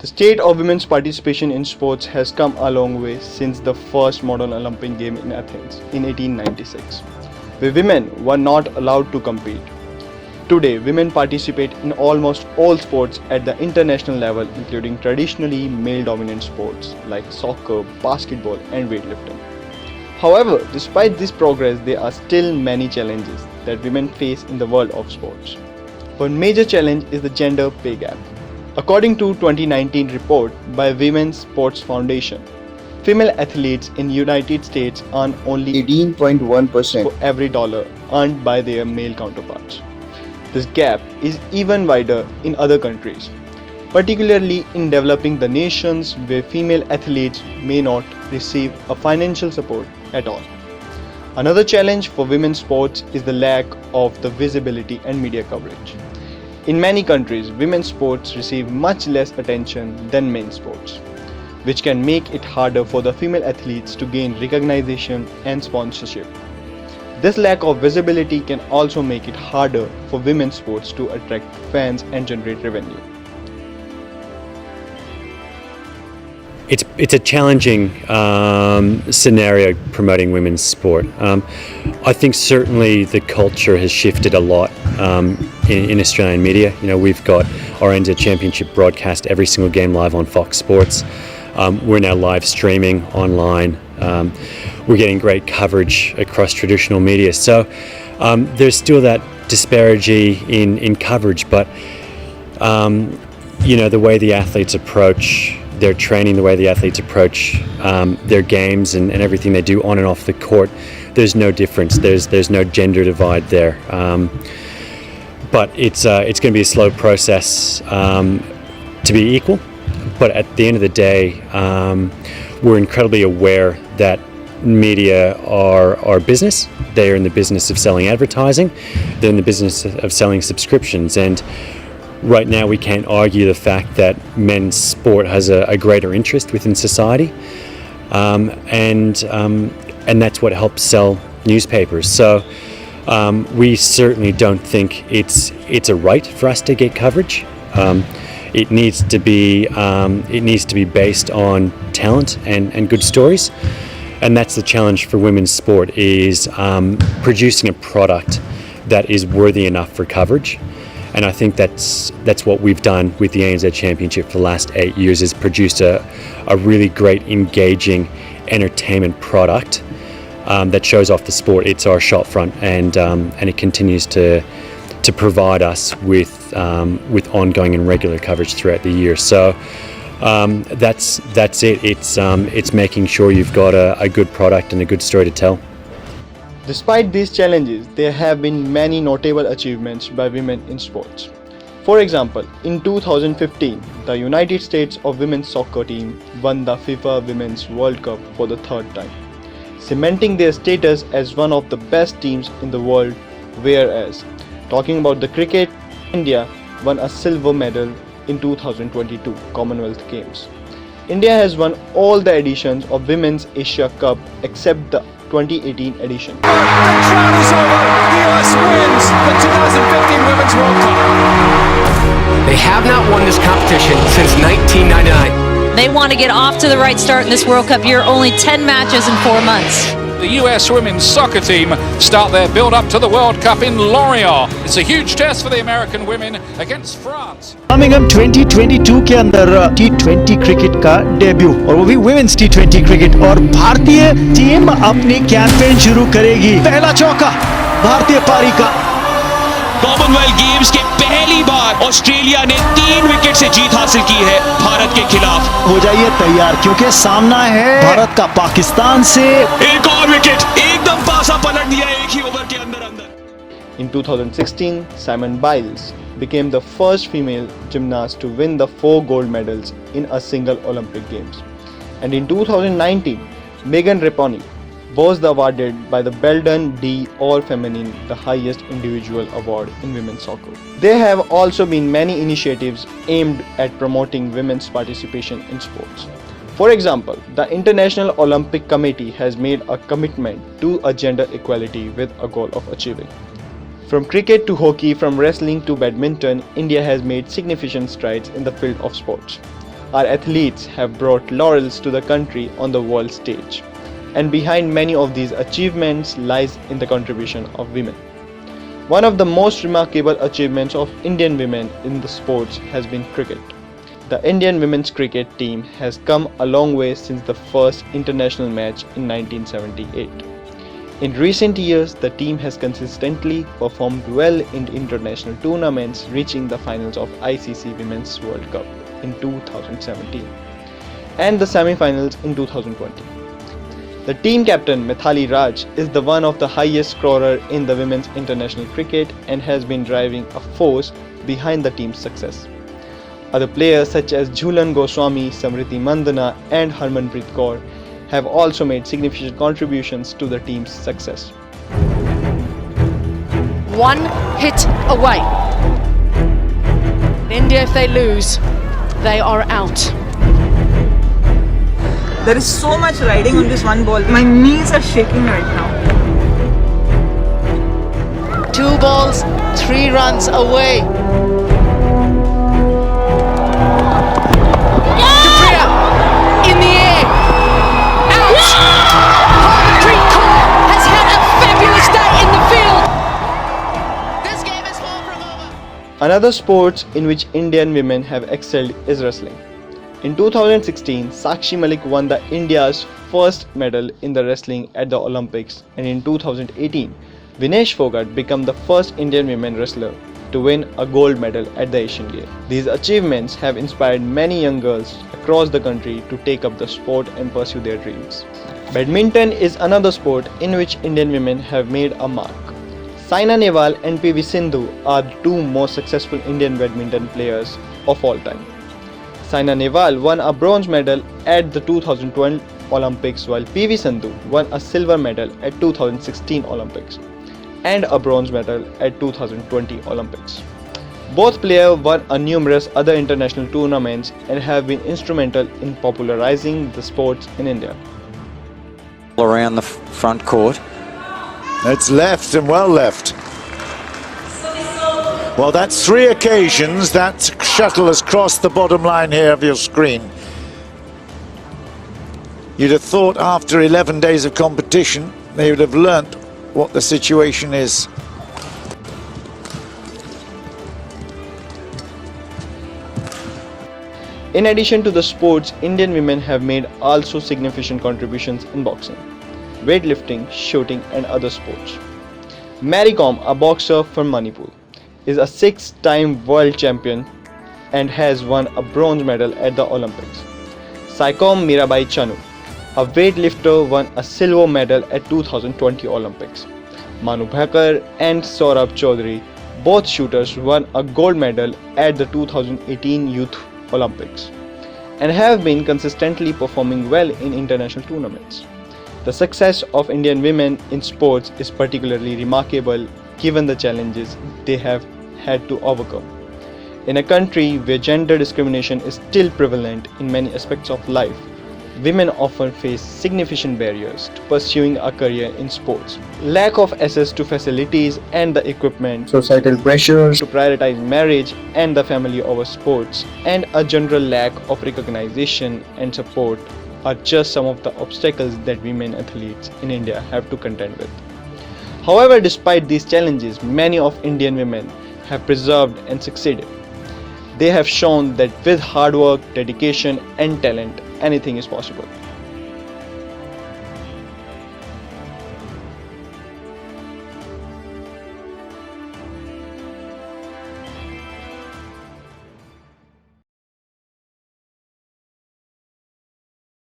The state of women's participation in sports has come a long way since the first modern Olympic game in Athens in 1896, where women were not allowed to compete. Today, women participate in almost all sports at the international level, including traditionally male-dominant sports like soccer, basketball, and weightlifting. However, despite this progress, there are still many challenges that women face in the world of sports. One major challenge is the gender pay gap. According to 2019 report by Women's Sports Foundation, female athletes in United States earn only 18.1% for every dollar earned by their male counterparts. This gap is even wider in other countries, particularly in developing the nations where female athletes may not receive a financial support at all. Another challenge for women's sports is the lack of the visibility and media coverage. In many countries, women's sports receive much less attention than men's sports, which can make it harder for the female athletes to gain recognition and sponsorship. This lack of visibility can also make it harder for women's sports to attract fans and generate revenue. It's a challenging scenario promoting women's sport. I think certainly the culture has shifted a lot in Australian media. You know, we've got our NZ Championship broadcast every single game live on Fox Sports. We're now live streaming online. We're getting great coverage across traditional media. So there's still that disparity in coverage, but you know, the way the athletes approach their training, the way the athletes approach their games and everything they do on and off the court, there's no difference. There's no gender divide there. But it's going to be a slow process to be equal. But at the end of the day, we're incredibly aware that media are business. They are in the business of selling advertising. They're in the business of selling subscriptions. And right now we can't argue the fact that men's sport has a greater interest within society, and that's what helps sell newspapers. So we certainly don't think it's a right for us to get coverage. It needs to be based on talent and good stories, and that's the challenge for women's sport, is producing a product that is worthy enough for coverage. And I think that's what we've done with the ANZ Championship for the last 8 years, is produced a really great, engaging entertainment product that shows off the sport. It's our shop front, and it continues to provide us with ongoing and regular coverage throughout the year. So that's it. It's making sure you've got a good product and a good story to tell. Despite these challenges, there have been many notable achievements by women in sports. For example, in 2015, the United States of women's soccer team won the FIFA Women's World Cup for the third time, cementing their status as one of the best teams in the world. Whereas, talking about the cricket, India won a silver medal in 2022 Commonwealth Games. India has won all the editions of Women's Asia Cup except the 2018 edition. The drought is over. The US wins the 2015 Women's World Cup. They have not won this competition since 1999. They want to get off to the right start in this World Cup year. Only 10 matches in 4 months. The US women's soccer team start their build-up to the World Cup in Lorient. It's a huge test for the American women against France. Birmingham 2022 के अंदर T20 cricket का debut, और वो भी women's T20 cricket, और भारतीय team अपनी campaign शुरू करेगी। पहला चौका भारतीय पारी का। कॉमनवेल्थ गेम्स के पहली बार ऑस्ट्रेलिया ने 3 विकेट से जीत हासिल की है भारत के खिलाफ। हो जाइए तैयार, क्योंकि सामना है भारत का पाकिस्तान से। एक और विकेट, एकदम पासा पलट दिया एक ही ओवर के अंदर अंदर। In 2016, Simone Biles became the first female gymnast to win the 4 gold medals in a single Olympic Games. And in 2019, Megan Rapinoe was awarded by the Belden D All Feminine the highest individual award in women's soccer. There have also been many initiatives aimed at promoting women's participation in sports. For example, the International Olympic Committee has made a commitment to a gender equality with a goal of achieving. From cricket to hockey, from wrestling to badminton, India has made significant strides in the field of sports. our athletes have brought laurels to the country on the world stage. And behind many of these achievements lies in the contribution of women. One of the most remarkable achievements of Indian women in the sports has been cricket. The Indian women's cricket team has come a long way since the first international match in 1978. In recent years, the team has consistently performed well in international tournaments, reaching the finals of ICC Women's World Cup in 2017 and the semi-finals in 2020. The team captain Mithali Raj is the one of the highest scorer in the women's international cricket and has been driving a force behind the team's success. Other players such as Jhulan Goswami, Samriti Mandana and Harmanpreet Kaur have also made significant contributions to the team's success. One hit away. India, if they lose, they are out. There is so much riding on this one ball. My knees are shaking right now. 2 balls, 3 runs away. Dupriya in the air. Out. Harmanpreet Kaur has had a fabulous day in the field. This game is far from over. Another sport in which Indian women have excelled is wrestling. In 2016, Sakshi Malik won the India's first medal in the wrestling at the Olympics, and in 2018, Vinesh Fogart became the first Indian women wrestler to win a gold medal at the Asian Games. These achievements have inspired many young girls across the country to take up the sport and pursue their dreams. Badminton is another sport in which Indian women have made a mark. Saina Nehwal and PV Sindhu are the two most successful Indian badminton players of all time. Saina Nehwal won a bronze medal at the 2012 Olympics, while PV Sindhu won a silver medal at 2016 Olympics and a bronze medal at 2020 Olympics. Both players won numerous other international tournaments and have been instrumental in popularizing the sports in India. Around the front court. It's left and well left. Well, that's 3 occasions that shuttle has crossed the bottom line here of your screen. You'd have thought after 11 days of competition they would have learnt what the situation is. In addition to the sports, Indian women have made also significant contributions in boxing, weightlifting, shooting and other sports. Mary Kom, a boxer from Manipur, is a 6-time world champion and has won a bronze medal at the Olympics. Saikom Mirabai Chanu, a weightlifter, won a silver medal at 2020 Olympics. Manu Bhaker and Saurabh Chaudhary, both shooters, won a gold medal at the 2018 Youth Olympics and have been consistently performing well in international tournaments. The success of Indian women in sports is particularly remarkable given the challenges they have had to overcome. In a country where gender discrimination is still prevalent in many aspects of life, women often face significant barriers to pursuing a career in sports. Lack of access to facilities and the equipment, societal pressures to prioritize marriage and the family over sports, and a general lack of recognition and support are just some of the obstacles that women athletes in India have to contend with. However, despite these challenges, many of Indian women have persevered and succeeded. They have shown that with hard work, dedication and talent, anything is possible.